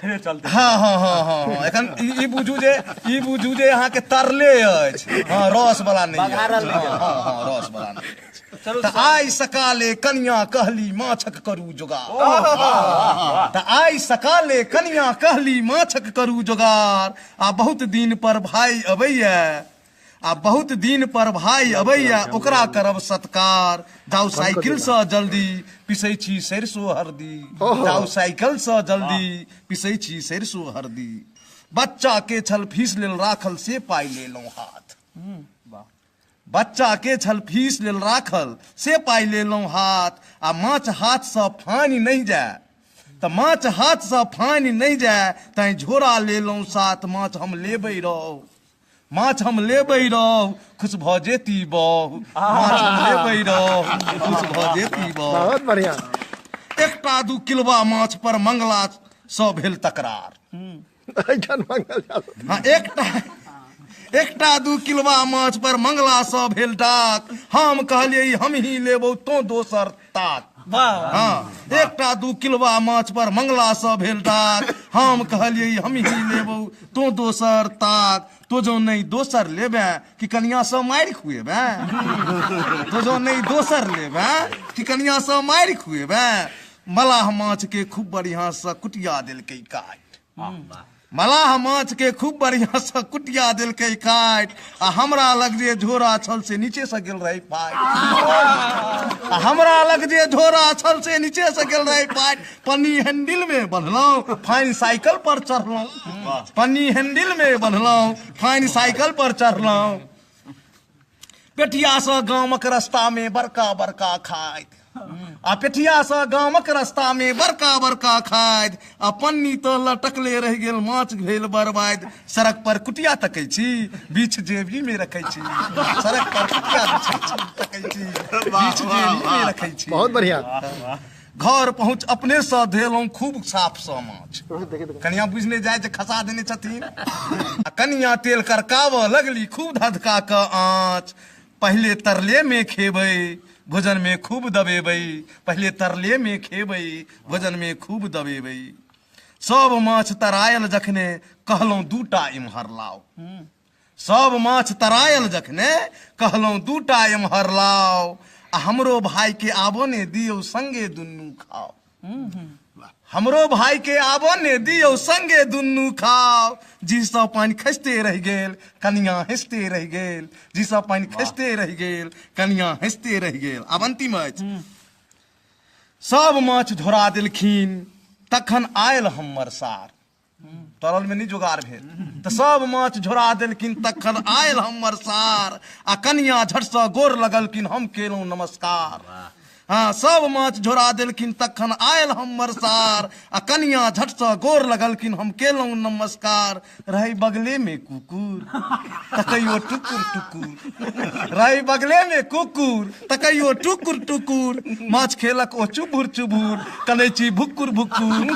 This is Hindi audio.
पोखरे चलते। हाँ हाँ हाँ हाँ एखन ई बुझू जे अहाँ के तरले अछि। हाँ रस वाला नहीं है। हाँ हाँ रस वाला नहीं। त आइ सकाले कन्या कहली माछक करू जोगार। त आइ सकाले कन्या कहली माछक करू जोगार। आ बहुत दिन पर भाई अबैया, आ बहुत दिन पर भाई अबैया, ओकरा करब सत्कार। जाऊ साइकिल से जल्दी पिसै छी सरिसो हरदी। जाऊ साइकिल से जल्दी पिसै छी सरिसो हरदी। बच्चा के छल फीस लेल राखल से पाइ लेलहुँ हाथ। बच्चा के छल फीस लेल राखल से पाइ लेलहुँ हाथ। आ माछ हाथ से फानि नहीं जाए, त माछ हाथ से फानि नहीं जाए, तैं झोरा लेलहुँ साथ। माछ हम लेबै रहू, माछ हम लेबै रहू, खुश भ जेती बहु। माछ हम लेबै रहू, खुश भ जेती बहु। बहुत बढ़िया। एकटा 2 किलोबा माछ पर मंगला सँ भेल तकरार। हाँ एकटा 2 किलोबा माछ पर मंगला सँ भेल डाक। हम कहलियै हम ही लेबौ तो दोसर ताक। हाँ एकटा 2 किलोबा माछ पर मंगला सँ भेल डाक। हम कहलियै हम ही लेबौ तो दोसर ताक। तो जो नहीं दोसर लेबे कि कनिया सँ मारि खुएबे। तो जो नहीं दोसर लेबे कि कनिया सँ मारि खुएबे। मलाह माछ के खूब बढ़िया सँ कुटिया देलकै काट। मलाह माछ के खूब बढ़िया से कुटिया देलकै काट। आ हमरा लग जे झोरा छल से नीचे से गेल रही पाट। आ हमरा लग जे झोरा छल से नीचे से गेल रही पाट। पन्नी हैंडल में बंधलौं, फाइन साइकिल पर चढ़लौं। पन्नी हैंडल में बंधलौं, फाइन साइकिल पर चढ़लौं। पेठिया से गामक रास्ता में बड़का बड़का खाइत। आ पेठिया से गामक रास्ता में बड़का बड़का खाद। आ पन्नी तो लटकले रह गेल, माछ भेल बर्बाद। सड़क पर कुटिया तकै छी, बीच जेबी में रखै छी। सड़क पर कुटिया तकै छी, बीच जेबी में रखै छी। बहुत बढ़िया। घर पहुँच अपने से धेलहुँ खूब साफ सँ माछ। कनिया बुझने जाए जे खसा देने छथिन। आ कनिया तेल करकावऽ लगली खूब धधका क आँच। पहले तरले में खेबै भोजन में खूब दबेबै। पहले तरले में खेबै भोजन में खूब दबेबै। सब माछ तरायल जखने कहलहुँ 2टा इम्हर लाओ। सब माछ तरायल जखने कहलहुँ 2टा इम्हर लाओ। आ हमरो भाई के आबो ने दियौ संगे दुन्नू खाओ। हमरो भाई के आबो ने दियौ संगे दुन्नू खाओ। जी सँ पानि खसते रह गेल, कनिया हंसते रह गेल। जी सँ पानि खसते रह गेल, कनिया हंसते रह गेल। आब अंतिम अछि। सब माछ झोरा देलखिन तखन आयल हमर सार। तरल में नहीं जोगाड़ भेल। तो सब माछ झोरा देलखिन तखन आयल हमर सार। आ कनिया झट सँ गोर लगलखिन, हम केलहुँ नमस्कार। हाँ सब माछ झोरा देलखिन तखन आयल हमर सार। आ कनिया झट सँ गोर लगलखिन, हम केलहुँ नमस्कार। रही बगले में कुकुर तकैयो टुकुर टुकुर। रही बगले में कुकुर तकैयो टुकुर टुकुर। माछ खेलक ओ चुबुर चुबुर, कनै छी भुकुर भुकुर।